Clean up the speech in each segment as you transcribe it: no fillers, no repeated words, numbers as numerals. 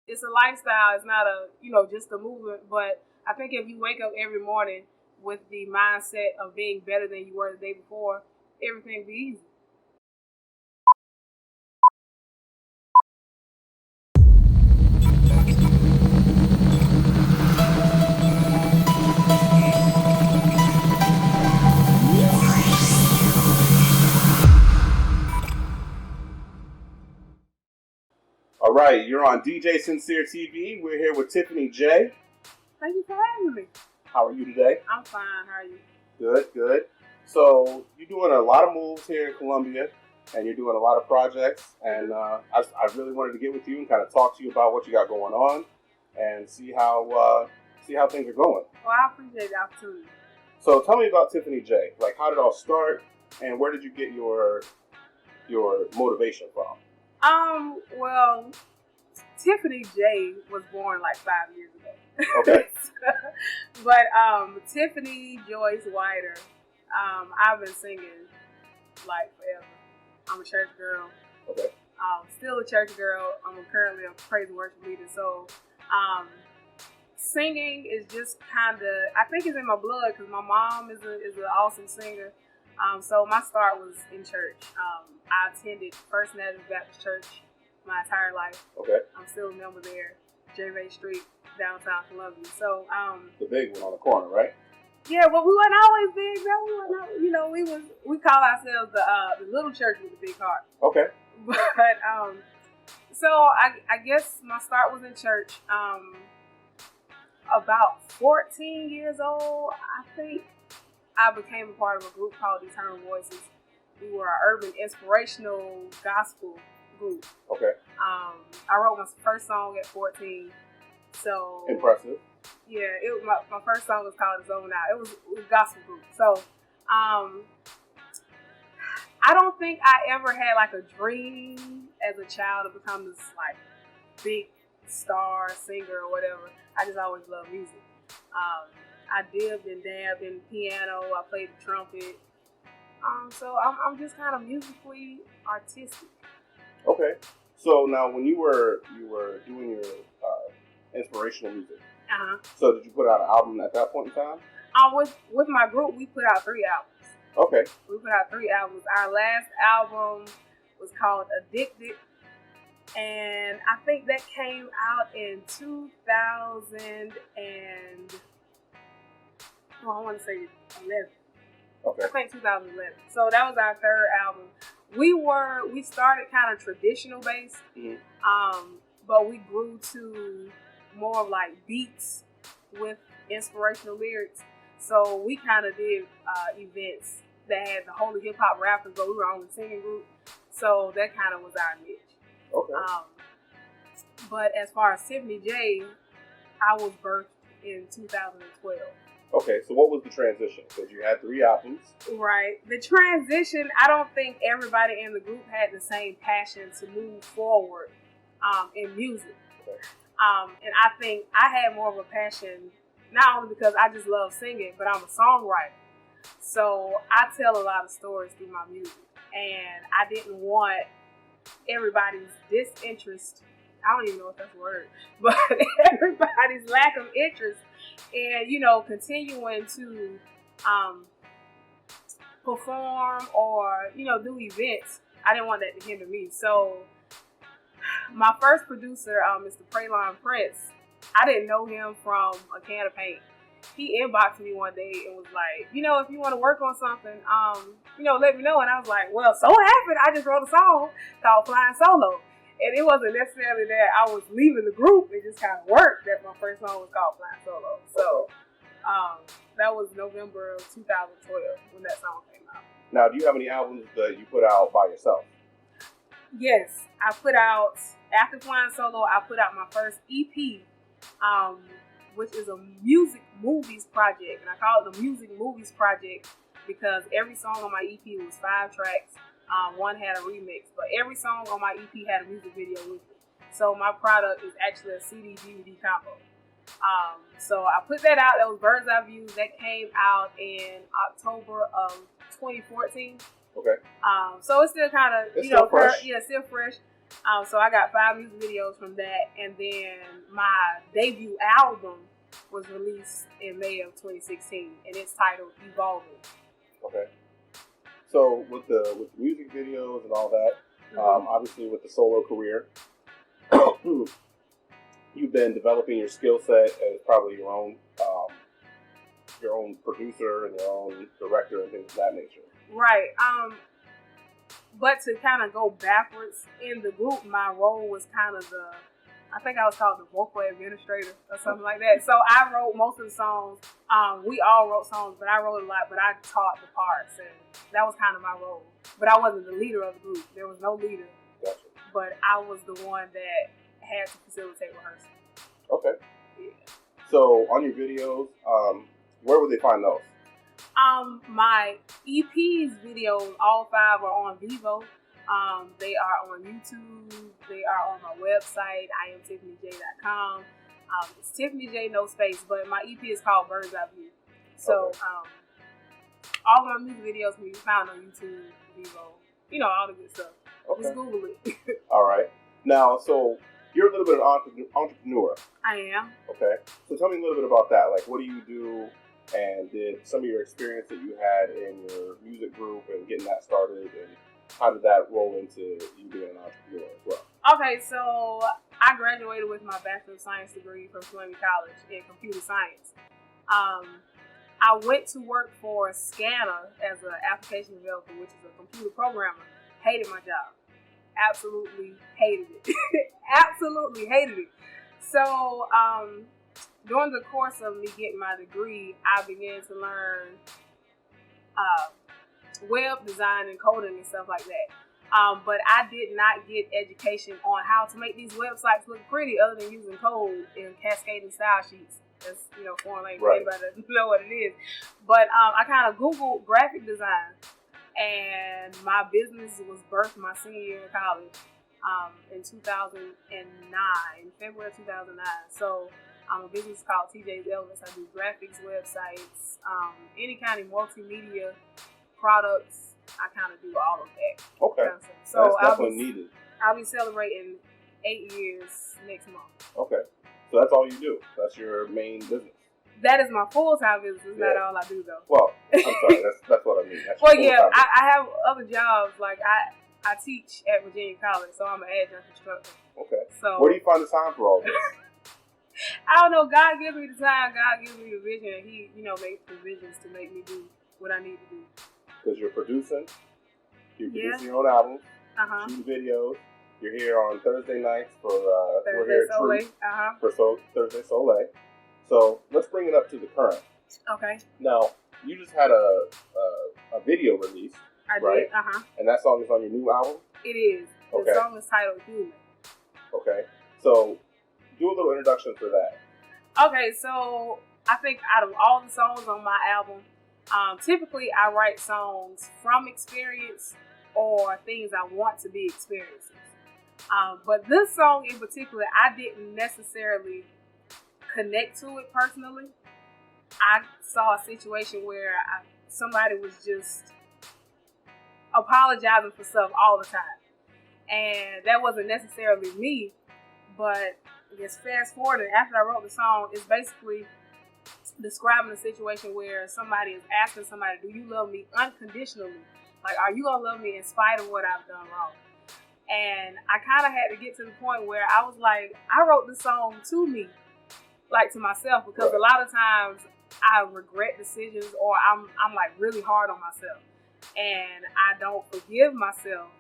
it's a lifestyle. It's not a, just a movement. But I think if you wake up every morning with the mindset of being better than you were the day before, everything will be easy. All right, you're on djsinceretv. We're here with Tiffanyj. Thank you for having me. How are you today? I'm fine. How are you? Good, good. So you're doing a lot of moves here in Columbia, and you're doing a lot of projects. And I really wanted to get with you and kind of talk to you about what you got going on, and see how things are going. Well, I appreciate the opportunity. So tell me about Tiffanyj. Like, how did it all start, and where did you get your motivation from? Well, Tiffanyj was born like 5 years ago. Okay. But Tiffany Joyce Whiter, I've been singing like forever. I'm a church girl. Okay. Still a church girl. I'm currently a praise and worship leader. So singing is just kind of, I think it's in my blood because my mom is an awesome singer. So my start was in church. I attended First Nazareth Baptist Church my entire life. Okay. I'm still a member there, J. Street, downtown Columbia. So the big one on the corner, right? Yeah, but we weren't always big. No, we wasn't. We call ourselves the little church with the big heart. Okay. But so I guess my start was in church. About 14 years old, I think. I became a part of a group called Eternal Voices. We were an urban inspirational gospel group. Okay. I wrote my first song at 14. So impressive. Yeah, my first song was called Zone Out. It was a gospel group. So I don't think I ever had like a dream as a child to become this like big star singer or whatever. I just always loved music. I dipped and dabbed in piano. I played the trumpet. So I'm just kind of musically artistic. Okay. So now, when you were doing your inspirational music, so did you put out an album at that point in time? With my group, we put out 3 albums. Okay. We put out 3 albums. Our last album was called Addicted, and I think that came out in 2000 and I want to say 11. Okay. I think 2011. So that was our 3rd album. We started kind of traditional based, but we grew to more of like beats with inspirational lyrics. So we kind of did events that had the Holy Hip Hop rappers, but we were on the singing group. So that kind of was our niche. Okay. But as far as Tiffanyj, I was birthed in 2012. Okay, so what was the transition? Because you had 3 albums. Right. The transition, I don't think everybody in the group had the same passion to move forward in music. Okay. And I think I had more of a passion, not only because I just love singing, but I'm a songwriter. So I tell a lot of stories through my music. And I didn't want everybody's disinterest, I don't even know if that's a word, but everybody's lack of interest and continuing to perform or do events. I didn't want that to hinder me. So my first producer, Mr. Praylon Prince, I didn't know him from a can of paint. He inboxed me one day and was like, if you want to work on something, let me know. And I was like, well, so happened I just wrote a song called Flying Solo. And it wasn't necessarily that I was leaving the group. It just kind of worked that my first song was called Flying Solo. So that was November of 2012 when that song came out. Now, do you have any albums that you put out by yourself? Yes. I put out, after Flying Solo, I put out my first EP, which is a music movies project. And I call it the Music Movies Project because every song on my EP was 5 tracks. One had a remix, but every song on my EP had a music video with it. So my product is actually a CD DVD combo. So I put that out. That was Bird's Eye View. That came out in October of 2014. Okay. So it's still kind of, still fresh. still fresh. So I got 5 music videos from that, and then my debut album was released in May of 2016, and it's titled Evolving. Okay. So with the music videos and all that, obviously with the solo career, you've been developing your skill set as probably your own producer and your own director and things of that nature. Right. But to kind of go backwards in the group, my role was kind of I think I was called the vocal administrator or something like that. So I wrote most of the songs. We all wrote songs, but I wrote a lot, but I taught the parts, and that was kind of my role. But I wasn't the leader of the group. There was no leader. Gotcha. But I was the one that had to facilitate rehearsal. Okay. Yeah. So on your videos, where would they find those? My EP's videos, all 5 are on Vivo. They are on YouTube. They are on my website, iamtiffanyj.com. It's Tiffanyj, no space, but my EP is called Bird's Eye View. So, all my music videos can be found on YouTube, Vivo, all the good stuff. Okay. Just Google it. All right. Now, so you're a little bit of an entrepreneur. I am. Okay. So tell me a little bit about that. Like, what do you do? And did some of your experience that you had in your music group and getting that started, and how did that roll into you being an entrepreneur as well? Okay, so I graduated with my Bachelor of Science degree from Tiffanyj College in computer science. I went to work for Scanner as an application developer, which is a computer programmer. Hated my job. Absolutely hated it. Absolutely hated it. So, during the course of me getting my degree, I began to learn web design and coding and stuff like that. But I did not get education on how to make these websites look pretty other than using code and cascading style sheets. That's, foreign language, right. Anybody doesn't know what it is. But I kind of Googled graphic design, and my business was birthed my senior year in college in 2009, February 2009. So I'm a business called TJ's Elvis. I do graphics, websites, any kind of multimedia products. I kind of do all of that. Okay. Kind of stuff. So that's definitely needed. I'll be celebrating 8 years next month. Okay. So that's all you do. That's your main business. That is my full-time business. It's not all I do, though. Well, I'm sorry. That's what I mean. That's well, yeah, I have other jobs. Like, I teach at Virginia College, so I'm an adjunct instructor. Okay. So where do you find the time for all this? I don't know. God gives me the time. God gives me the vision. And He, makes provisions to make me do what I need to do. Because you're producing. You're producing your own albums. Shooting videos. You're here on Thursday nights for Thursday Soleil. For Thursday Soleil. So let's bring it up to the current. Okay. Now, you just had a video release. I right? did. And that song is on your new album? It is. Okay. The song is titled Human. Okay. So do a little introduction for that. Okay, so I think out of all the songs on my album, typically I write songs from experience or things I want to be experiences. But this song in particular, I didn't necessarily connect to it personally. I saw a situation where somebody was just apologizing for stuff all the time. And that wasn't necessarily me, but I guess fast forward, and after I wrote the song, it's basically describing a situation where somebody is asking somebody, do you love me unconditionally? Like, are you going to love me in spite of what I've done wrong? And I kind of had to get to the point where I was like, I wrote the song to me, like to myself, because a lot of times I regret decisions or I'm like really hard on myself. And I don't forgive myself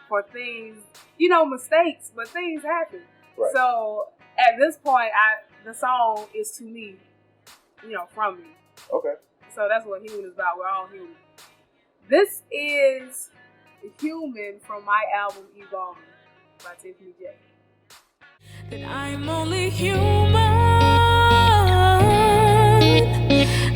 for things, mistakes, but things happen. Right. So at this point, the song is to me, from me. Okay. So that's what Human is about. We're all human. This is Human from my album Evolving by Tiffanyj. That I'm only human,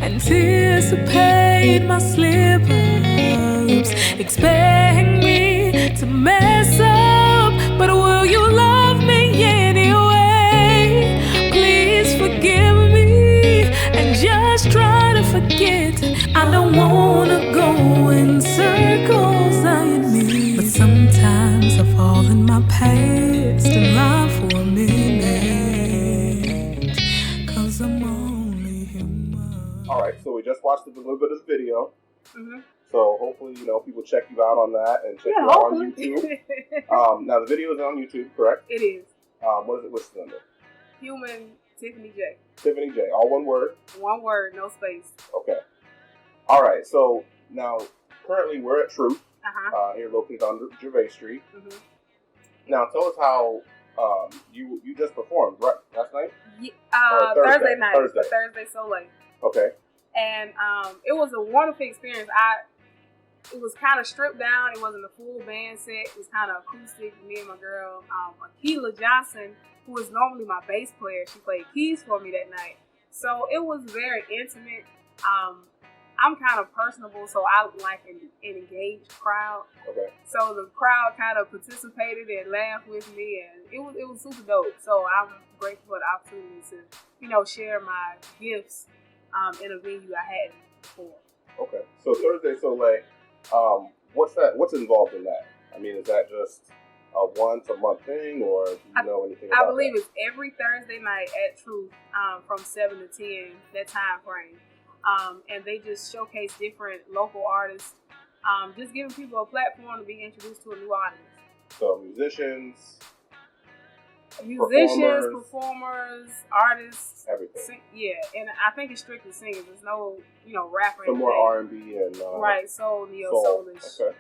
anticipate my slip-ups, expect me to mess up, but will you love me anyway? Please forgive me and just try to forget. I don't wanna go in circles, I admit, but sometimes I fall in my past in line for a minute, 'cause I'm only human. All right, so we just watched a little bit of the video. Mm-hmm. So hopefully, people check you out on that and check you out on YouTube. Now the video is on YouTube, correct? It is. What is it listed under? Human Tiffanyj. Tiffanyj, all one word? One word, no space. Okay. All right, so now currently we're at Truth, here located on Gervais Street. Mm-hmm. Now tell us how you just performed, right, last night? Yeah, Thursday night. Thursday Soleil. Okay. And it was a wonderful experience. It was kind of stripped down. It wasn't a full band set. It was kind of acoustic. Me and my girl, Akila Johnson, who is normally my bass player, she played keys for me that night. So it was very intimate. I'm kind of personable, so I like an engaged crowd. Okay. So the crowd kind of participated and laughed with me, and it was super dope. So I'm grateful for the opportunity to, share my gifts in a venue I hadn't before. Okay. So Thursday Soleil, what's involved in that? I mean, is that just a once-a-month thing, or do you know anything about I believe that? it's every Thursday night at Truth from 7 to 10, that time frame. And they just showcase different local artists, just giving people a platform to be introduced to a new audience. So musicians, performers, artists, everything. And I think it's strictly singers. There's no, rapper. Some more R&B and right, soul, neo-soulish. Okay.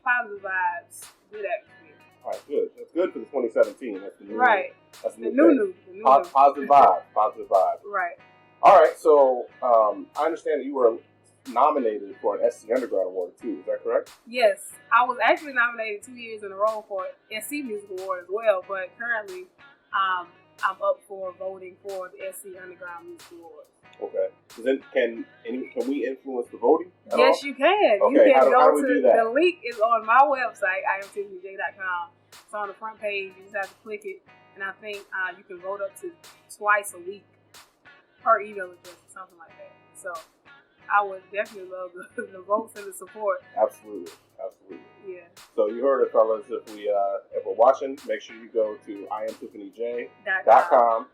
Positive vibes, good atmosphere. All right, good. That's good for the 2017. That's the new. Right. That's the new. Positive vibes. Positive vibes. Right. All right. So I understand that you were nominated for an SC Underground Award too. Is that correct? Yes, I was actually nominated 2 years in a row for SC Music Award as well. But currently, I'm up for voting for the SC Underground Music Award. Okay. Then can we influence the voting? Yes, you can. Okay. You can how do go we to do that? the link is on my website, IamTiffanyJ.com. It's on the front page. You just have to click it, and I think you can vote up to twice a week per email address or something like that. So I would definitely love the votes and the support. Absolutely. Yeah. So you heard it, fellas. If we're watching, make sure you go to IamTiffanyJ.com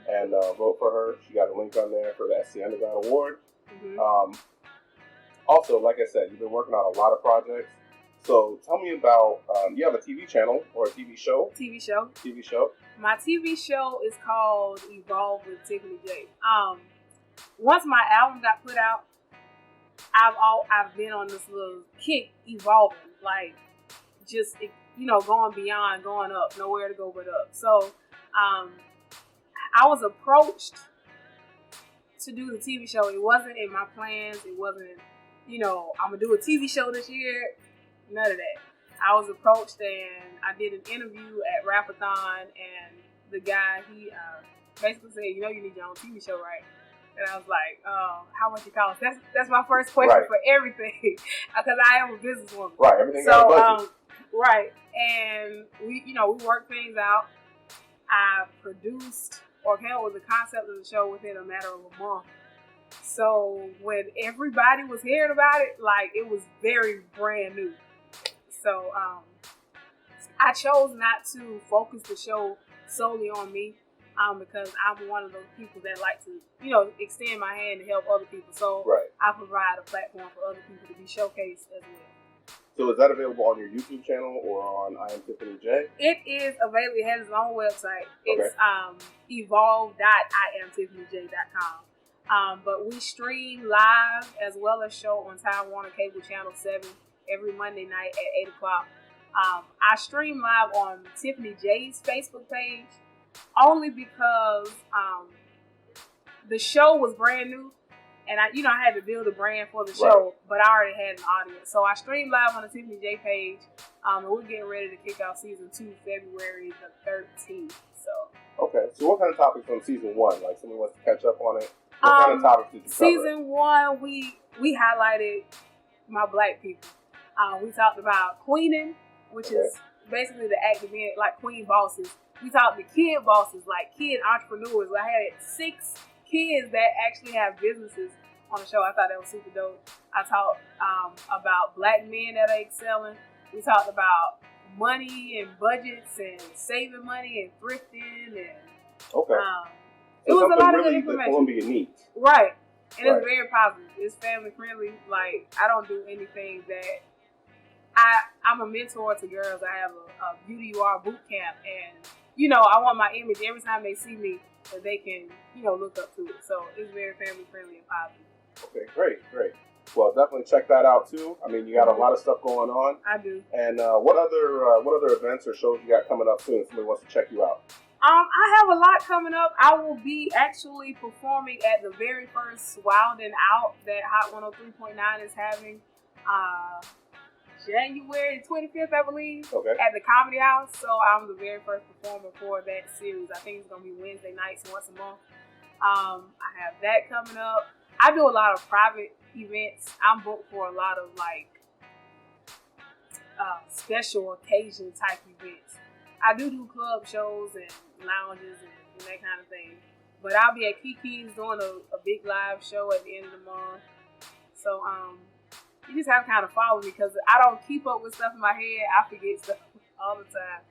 and vote for her. She got a link on there for the SC Underground Award. Mm-hmm. Also, like I said, you've been working on a lot of projects. So tell me about, you have a TV channel or a TV show? TV show. My TV show is called Evolve with Tiffanyj. Once my album got put out, I've been on this little kick evolving, like just going beyond, going up, nowhere to go but up. So I was approached to do the TV show. It wasn't in my plans. It wasn't, I'm gonna do a TV show this year. None of that. I was approached and I did an interview at Rapathon, and the guy, he basically said, you need your own TV show, right? And I was like, how much it cost? That's my first question for everything, because I am a businesswoman. Right, everything got a budget. Right, and we worked things out. I produced or came up with the concept of the show within a matter of a month. So when everybody was hearing about it, like, it was very brand new. So I chose not to focus the show solely on me. Because I'm one of those people that like to, extend my hand to help other people. So I provide a platform for other people to be showcased as well. So is that available on your YouTube channel or on IamTiffanyJ? It is available. It has its own website. It's evolve.iamtiffanyj.com. But we stream live as well as show on Time Warner Cable Channel 7 every Monday night at 8 o'clock. I stream live on Tiffanyj's Facebook page, only because the show was brand new, and I had to build a brand for the show, but I already had an audience. So I streamed live on the Tiffanyj page, and we're getting ready to kick off season 2, February the 13th. So so what kind of topics on season 1? Like, someone wants to catch up on it. What kind of topics did you cover? Season 1, we highlighted my Black people. We talked about queening, which is basically the act of being like queen bosses. We talked to kid bosses, like kid entrepreneurs. I had 6 kids that actually have businesses on the show. I thought that was super dope. I talked about Black men that are excelling. We talked about money and budgets and saving money and thrifting and Okay. it was a lot of good really that information. Columbia needs. Right. And Right. it's very positive. It's family friendly. Like, I don't do anything that I'm a mentor to girls. I have a Beauty You Are boot camp, and I want my image every time they see me that they can look up to it. So it's very family friendly and positive. Okay, great. Well, definitely check that out too. I mean, you got a lot of stuff going on. I do. And what other events or shows you got coming up soon? If somebody wants to check you out. I have a lot coming up. I will be actually performing at the very first Wild and Out that Hot 103.9 is having January 25th, I believe, Okay. at the Comedy House. So I'm the very first performer for that series. I think it's going to be Wednesday nights once a month. I have that coming up. I do a lot of private events. I'm booked for a lot of special occasion type events. I do club shows and lounges and that kind of thing. But I'll be at Kiki's doing a big live show at the end of the month. So you just have to kind of follow me because I don't keep up with stuff in my head. I forget stuff all the time.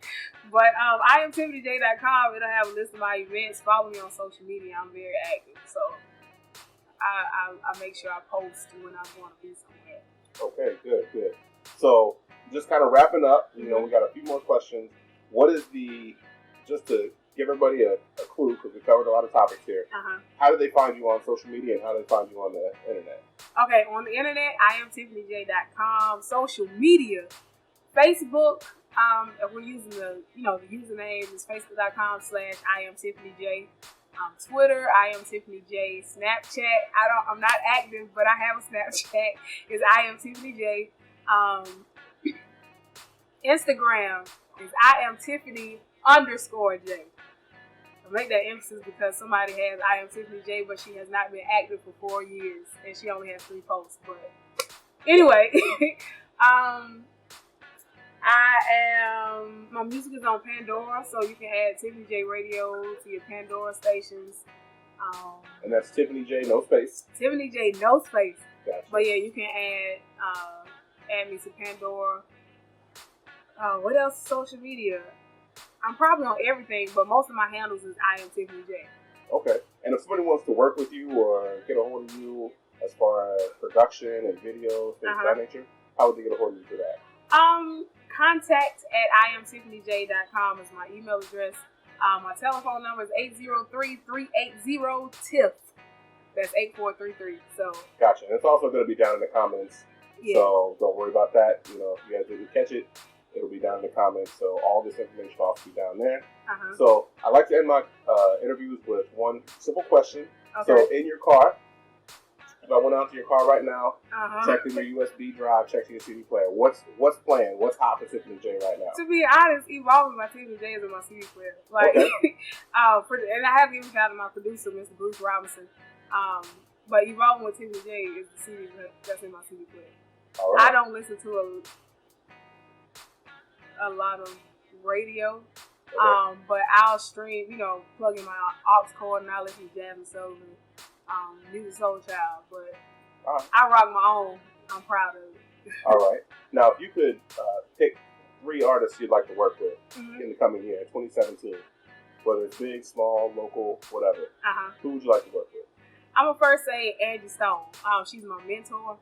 But IamTiffanyj.com, it'll have a list of my events. Follow me on social media. I'm very active. So I make sure I post when I want to be somewhere. Okay, good. So just kind of wrapping up, we got a few more questions. What is just to give everybody a clue, because we covered a lot of topics here, how do they find you on social media and how do they find you on the internet? Okay, on the internet, IamTiffanyj.com. Social media, Facebook, if we're using the username is facebook.com/IamTiffanyj. Twitter, IamTiffanyj. Snapchat, I'm not active, but I have a Snapchat. It's IamTiffanyj. Instagram is IamTiffany_J. I make that emphasis because somebody has IamTiffanyj, but she has not been active for 4 years, and she only has 3 posts. But anyway, my music is on Pandora, so you can add Tiffany J Radio to your Pandora stations. And that's Tiffany J, no space. Tiffany J, no space. Gotcha. But yeah, you can add me to Pandora. What else? Social media. I'm probably on everything, but most of my handles is IamTiffanyj. Okay. And if somebody wants to work with you or get a hold of you as far as production and videos, things of that nature, how would they get a hold of you for that? Contact at IamTiffanyj.com is my email address. My telephone number is 803-380-TIFF. That's 8433. So gotcha. And it's also going to be down in the comments. Yeah. So don't worry about that. If you guys didn't catch it, it'll be down in the comments. So all this information will also be down there. So I like to end my interviews with one simple question. Okay. So in your car, if I went out to your car right now, checking your USB drive, checking your CD player, what's playing? What's hot for Tiffany J right now? To be honest, Evolving my Tiffany J is in my CD player. Okay. And I have even found my producer, Mr. Bruce Robinson. But Evolving with Tiffany J is the CD that's in my CD player. All right. I don't listen to a lot of radio. Okay. But I'll stream, plug in my aux cord and I'll listen to Jasmine Sullivan, Music Soul Child. But I rock my own. I'm proud of it. All right. Now, if you could pick 3 artists you'd like to work with in the coming year, 2017, whether it's big, small, local, whatever, who would you like to work with? I'm going to first say Angie Stone. She's my mentor.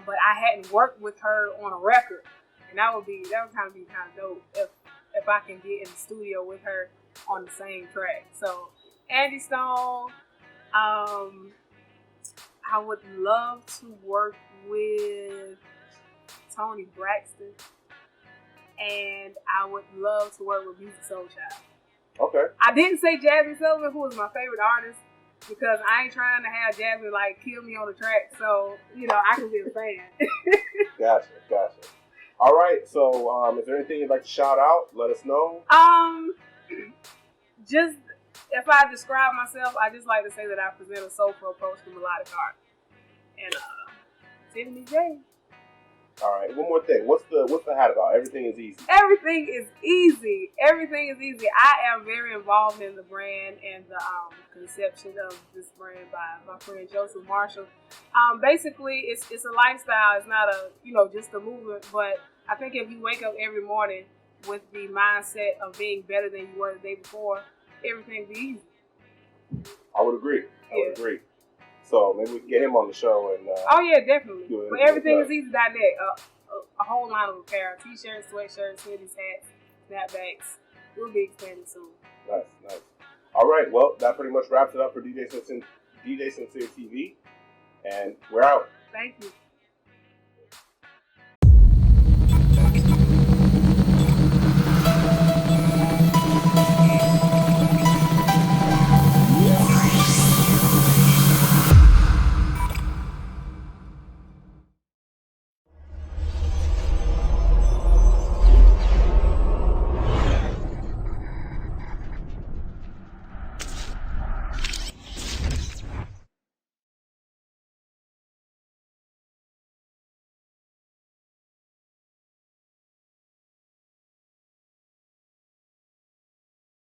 But I hadn't worked with her on a record. And that would kind of be dope if I can get in the studio with her on the same track. So Angie Stone, I would love to work with Tony Braxton, and I would love to work with Music Soul Child. Okay. I didn't say Jasmine Sullivan, who is my favorite artist, because I ain't trying to have Jasmine kill me on the track. So I can be a fan. Gotcha. All right, so is there anything you'd like to shout out? Let us know. Just if I describe myself, I just like to say that I present a soulful approach to melodic art. And Tiffany J. All right, one more thing. What's the hat about? Everything is easy. Everything is easy. I am very involved in the brand and the conception of this brand by my friend Joseph Marshall. Basically, it's a lifestyle. It's not just a movement. But I think if you wake up every morning with the mindset of being better than you were the day before, everything will be easy. I would agree. I would agree. So maybe we can get him on the show and. Oh yeah, definitely. But everything is easy.net. A whole line of apparel: t-shirts, sweatshirts, hoodies, hats, snapbacks. We'll be expanding soon. Nice. All right. Well, that pretty much wraps it up for DJ Sincere TV, and we're out. Thank you.